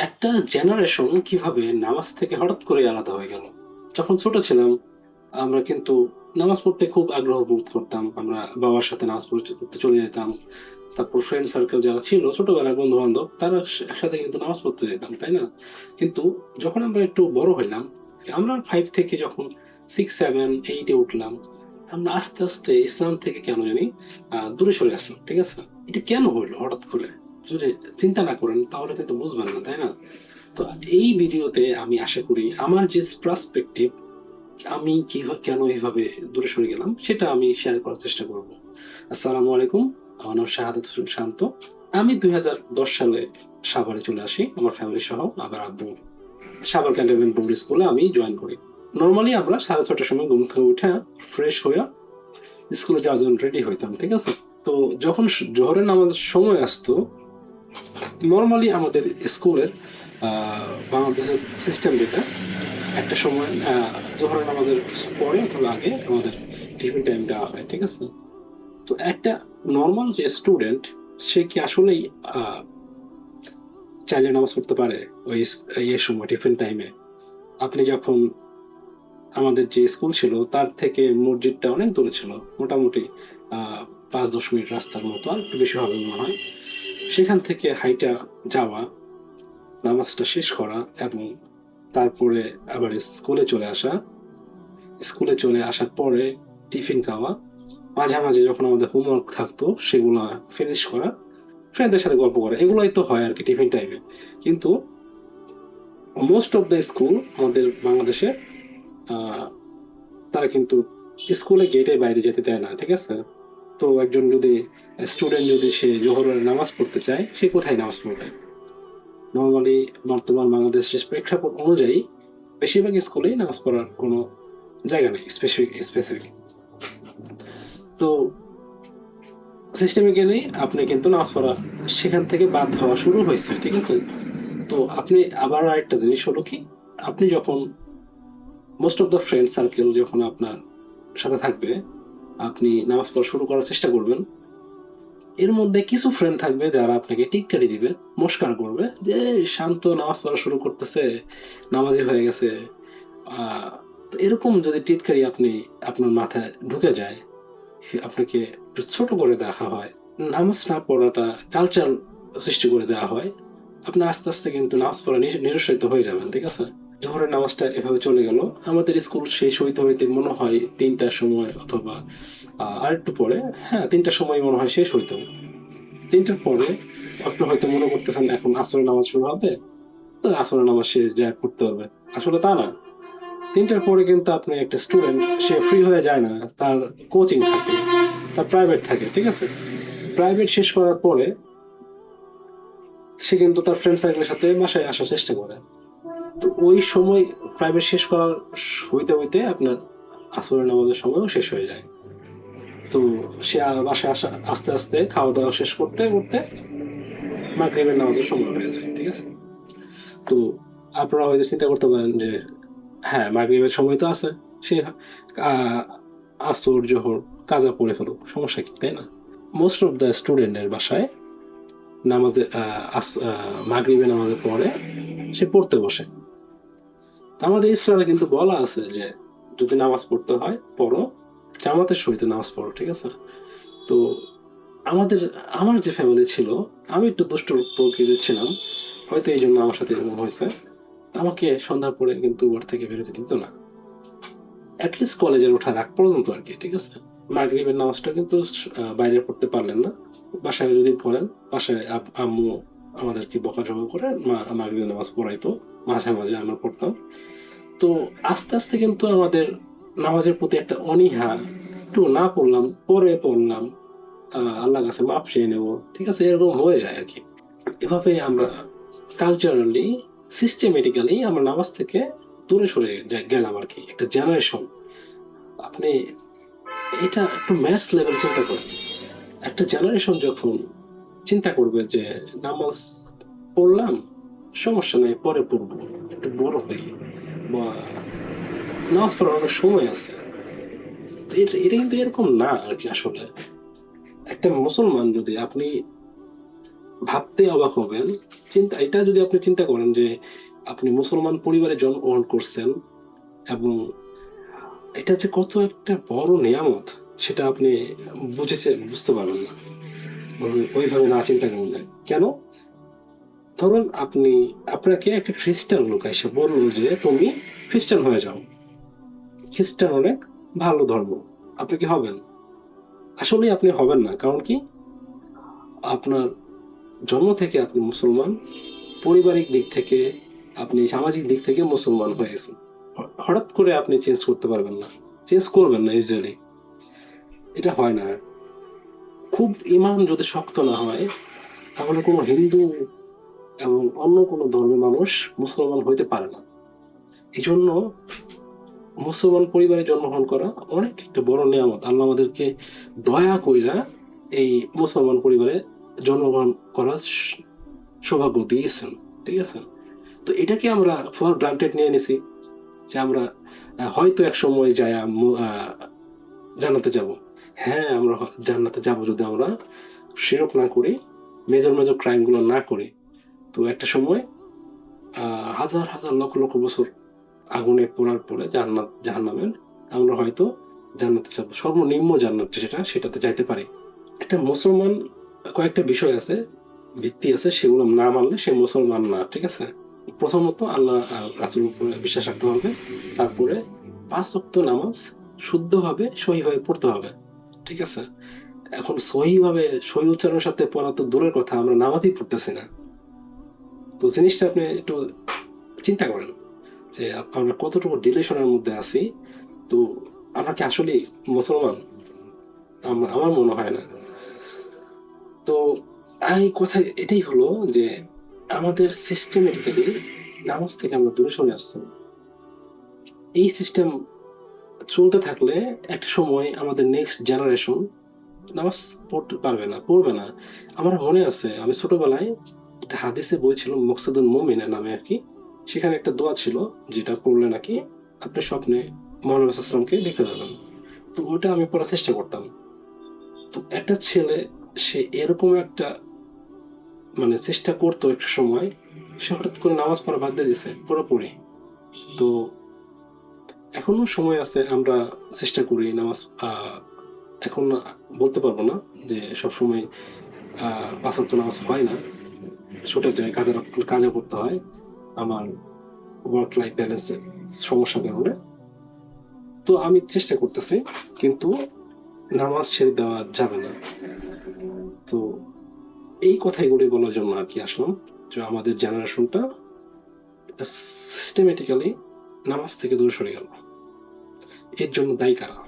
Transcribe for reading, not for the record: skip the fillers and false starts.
একটা জেনারেশন কিভাবে নামাজ থেকে হঠাৎ করে আলাদা হয়ে গেল। যখন ছোট ছিলাম আমরা কিন্তু নামাজ পড়তে খুব আগ্রহ বোধ করতাম। আমরা বাবার সাথে নামাজ পড়তে চলে যেতাম। তারপর ফ্রেন্ড সার্কেল যারা ছিল ছোটবেলার বন্ধু-বান্ধব তারা একসাথে কিন্তু নামাজ পড়তে যেতাম, তাই না? কিন্তু যখন আমরা একটু বড় হইলাম, আমরা 5 থেকে যখন 6, 7, 8 এ উঠলাম, আমরা আস্তে, আস্তে ইসলাম থেকে কেন জানি দূরে সরে আসলাম। ঠিক আছে? এটা কেন হইলো হঠাৎ করে? যদি চিন্তা না করেন তাহলে কিন্তু বুঝবেন না, তাই না? তো এই ভিডিওতে আমি আশা করি আমার যে পার্সপেক্টিভ, আমি কেন এইভাবে দূরে সরে গেলাম সেটা আমি শেয়ার করার চেষ্টা করব। আসসালামু আলাইকুম। আমার নাম শাহাদাত হোসেন শান্ত। আমি 2010 সালে সাভারে চলে আসি আমার ফ্যামিলি সহ। আবার আব্বু সাভার ক্যান্টনমেন্ট বোর্ড স্কুলে আমি জয়েন করি। নরমালি আমরা 6:30টার সময় ঘুম থেকে উঠে ফ্রেশ হয়ে স্কুলে যাওয়ার জন্য রেডি হইতাম। ঠিক আছে? তো যখন জোহরের নামাজের সময় আসতো, নরমালি আমাদের স্কুলের বাংলাদেশের সিস্টেম যেটা, একটা সময় জোহরের নামাজের কিছু পরে অথবা আগে আমাদের টিফিন টাইম দেওয়া হয়। ঠিক আছে? তো একটা নরমাল যে স্টুডেন্ট, সে কি আসলেই চাইলে নামাজ পড়তে পারে ওই ইয়ের সময় টিফিন টাইমে? আপনি যখন আমাদের যে স্কুল ছিল তার থেকে মসজিদটা অনেক দূরে ছিল, মোটামুটি 5-10 মিনিট রাস্তার মতো, আর একটু বেশি হবে মনে হয়। সেখান থেকে হাইটা যাওয়া, নামাজটা শেষ করা এবং তারপরে আবার স্কুলে চলে আসা, স্কুলে চলে আসার পরে টিফিন খাওয়া, মাঝামাঝি যখন আমাদের হোমওয়ার্ক থাকতো সেগুলো ফিনিশ করা, ফ্রেন্ডদের সাথে গল্প করা, এগুলোই তো হয় আর কি টিফিন টাইমে। কিন্তু মোস্ট অফ দ্য স্কুল আমাদের বাংলাদেশে তারা কিন্তু স্কুলে গেটের বাইরে যেতে দেয় না। ঠিক আছে? তো একজন যদি স্টুডেন্ট যদি সে জোহরের নামাজ পড়তে চায়, সে কোথায় নামাজ পড়বে? নর্মালি বর্তমান বাংলাদেশের প্রেক্ষাপট অনুযায়ী বেশিরভাগ স্কুলেই নামাজ পড়ার কোনো জায়গা নেই স্পেসিফিক। তো সিস্টেমিক্যালি আপনি কিন্তু নামাজ পড়া সেখান থেকে বাদ হওয়া শুরু হয়েছে। ঠিক আছে? তো আপনি আবার আরেকটা জিনিস হলো কি, আপনি যখন most of the friend circle যখন আপনার সাথে থাকবে, আপনি নামাজ পড়া শুরু করার চেষ্টা করবেন। এর মধ্যে কিছু ফ্রেন্ড থাকবে যারা আপনাকে টিটকারি দিবে, মস্কার করবে যে শান্ত নামাজ পড়া শুরু করতেছে, নামাজি হয়ে গেছে। তো এরকম যদি টিটকারি আপনার মাথায় ঢুকে যায়, আপনাকে একটু ছোট করে দেখা হয়, নামাজ না পড়াটা কালচার সৃষ্টি করে দেওয়া হয়, আপনি আস্তে আস্তে কিন্তু নামাজ পড়া নিরুৎসাহিত হয়ে যাবেন। ঠিক আছে? জোহরের নামাজটা এভাবে চলে গেল। আমাদের স্কুল শেষ হইতে হইতে মনে হয় 3টার সময় অথবা আর একটু পরে, হ্যাঁ 3টার সময় মনে হয় শেষ হইতো। 3টার পরে আপনি হয়তো মনে করতেছেন এখন আসরের নামাজ শুরু হবে, তো আসরের নামাজ সে যা পড়তে পারবে। আসলে তা না। 3টার পরে কিন্তু আপনি একটা স্টুডেন্ট, সে ফ্রি হয়ে যায় না। তার কোচিং থাকে, তার প্রাইভেট থাকে। ঠিক আছে? প্রাইভেট শেষ করার পরে সে কিন্তু তার ফ্রেন্ড সার্কেলের সাথে বাসায় আসার চেষ্টা করে। তো ওই সময় প্রাইভেট শেষ করার হইতে হইতে আপনার আসরের নামাজের সময়ও শেষ হয়ে যায়। তো সে বাসায় আসা আস্তে আস্তে খাওয়া দাওয়া শেষ করতে করতে মাগরিবের নামাজের সময় হয়ে যায়। ঠিক আছে? তো আপনারা হয়তো চিন্তা করতে পারেন যে হ্যাঁ মাগরিবের সময় তো আছে, সে আহ, আসর জোহর কাজা পড়ে ফেলুক, সমস্যা কি, তাই না? মোস্ট অফ দ্য স্টুডেন্টের বাসায় নামাজে মাগরিবের নামাজের পরে সে পড়তে বসে। আমাদের ইসলামে কিন্তু বলা আছে যে যদি নামাজ পড়তে হয় পড়ো, জামাতের সহিত নামাজ পড়ো। ঠিক আছে? তো আমার যে ফ্যামিলি ছিল, আমি একটু দুষ্ট প্রকৃতির ছিলাম, হয়তো এই জন্য আমার সাথে এরকম হয়েছে। আমাকে সন্ধ্যার পরে কিন্তু ঘর থেকে বেরোতে দিত না, অ্যাটলিস্ট কলেজের ওঠার আগ পর্যন্ত আর কি। ঠিক আছে? মাগরিবের নামাজটা কিন্তু বাইরে পড়তে পারলেন না, বাসায় যদি পড়েন, বাসায় আম্মু আমাদেরকে বকাঝকা করে মাগরিবের নামাজ পড়াইতো, মাঝে মাঝে আমরা পড়তাম। তো আস্তে আস্তে কিন্তু আমাদের নামাজের প্রতি একটা অনীহা, একটু না পড়লাম পরে পড়লাম, আল্লাহর কাছে মাপ চেয়ে নেব, ঠিক আছে, এরকম হয়ে যায় আর কি। এভাবে আমরা কালচারালি সিস্টেমেটিক্যালি আমরা নামাজ থেকে দূরে সরে গেলাম আর কি, একটা জেনারেশন। আপনি এটা একটু ম্যাথ লেভেল চিন্তা করেন। একটা জেনারেশন যখন চিন্তা করবে যে নামাজ পড়লাম, সমস্যা নেই পরে পড়বো, একটু বড় হয়ে, বা নামাজ পড়ার অনেক সময় আছে, তো এটা কিন্তু এরকম না আর কি। আসলে একটা মুসলমান যদি আপনি ভাবতে অবাক হবেন। এটা যদি আপনি চিন্তা করেন যে আপনি মুসলমান পরিবারে জন্মগ্রহণ করছেন এবং এটা যে কত একটা বড় নেয়ামত, সেটা আপনি বুঝতে পারবেন না ওইভাবে না চিন্তা করলে। কেন? ধরুন আপনাকে একটা খ্রিস্টান লোক এসে বললো যে তুমি খ্রিস্টান হয়ে যাও, খ্রিস্টান অনেক ভালো ধর্ম, আপনি কি হবেন? আসলে আপনি হবেন না। কারণ কি? আপনার জন্ম থেকে আপনি মুসলমান, পারিবারিক দিক থেকে আপনি সামাজিক দিক থেকে মুসলমান হয়ে গেছেন। হঠাৎ করে আপনি চেঞ্জ করতে পারবেন না, চেঞ্জ করবেন না ইউজুয়ালি, এটা হয় না। খুব ইমান যদি শক্ত না হয় তাহলে কোনো হিন্দু এবং অন্য কোনো ধর্মের মানুষ মুসলমান হইতে পারে না। এই জন্য মুসলমান পরিবারে জন্মগ্রহণ করা অনেক একটা বড় নিয়ামত। আল্লাহ আমাদেরকে দয়া কইরা এই মুসলমান পরিবারে জন্মগ্রহণ করার সৌভাগ্য দিয়েছেন। ঠিক আছে? তো এটাকে আমরা ফর গ্রান্টেড নিয়ে নিছি যে আমরা হয়তো এক সময় যায় জান্নাতে যাব। হ্যাঁ, আমরা জান্নাতে যাব যদি আমরা শিরক না করি, মেজর মেজর ক্রাইমগুলো না করি। তো একটা সময় হাজার হাজার লক্ষ লক্ষ বছর আগুনে পোড়ার পরে জাহান্নামের আমরা হয়তো জান্নাতে যাব, সর্বনিম্ন জান্নাত সেটাতে যাইতে পারি। একটা মুসলমান কয়েকটা বিষয় আছে, ভিত্তি আছে, সেগুলো না মানলে সে মুসলমান না। ঠিক আছে? প্রথমত আল্লাহ রাসূলের উপরে বিশ্বাস রাখতে হবে, তারপরে 5 ওয়াক্ত নামাজ শুদ্ধভাবে সহিভাবে পড়তে হবে। ঠিক আছে? এখন সহি উচ্চারণের সাথে পড়া তো দূরের কথা, আমরা নামাজই পড়তেছি না। তো জিনিসটা আপনি একটু চিন্তা করেন যে আমরা কতটুকু ডিলেশনের মধ্যে আছি। তো আমরা কি আসলে মুসলমান? আমার মনে হয় না। তো এই কথা এটাই হলো যে আমাদের সিস্টেমেটিক্যালি নামাজ থেকে আমরা দূরে সরে আসছি। এই সিস্টেম চলতে থাকলে একটা সময় আমাদের নেক্সট জেনারেশন নামাজ পড়বে না। আমার মনে আছে আমি ছোটবেলায় একটা হাদিসে বই ছিল মকসুদুল মুমিনা নামে আর কি, সেখানে একটা দোয়া ছিল যেটা পড়লে নাকি আপনি স্বপ্নে মহানবী সাল্লাল্লাহু আলাইহি ওয়াসাল্লামকে দেখতে পাবেন। তো ওটা আমি পড়ার চেষ্টা করতাম। তো একটা ছেলে সে এরকম একটা চেষ্টা করতো একটা সময়, সে হঠাৎ করে নামাজ পড়া বাদ দিয়ে দিছে পুরোপুরি। তো এখনো সময় আছে, আমরা চেষ্টা করি নামাজ। এখন বলতে পারবো না যে সবসময় 5 ওয়াক্ত নামাজ হয় না, ছুটে যায়, কাজে করতে হয় আমার ওয়ার্ক লাইফ ব্যালেন্সের সমস্যার কারণে। তো আমি চেষ্টা করতেছি, কিন্তু নামাজ ছেড়ে দেওয়া যাবে না। তো এই কথাগুলি বলার জন্য আর কি আসলাম যে আমাদের জেনারেশনটা সিস্টেমেটিক্যালি নামাজ থেকে দূরে সরে গেল। এর জন্য দায়ী কারা?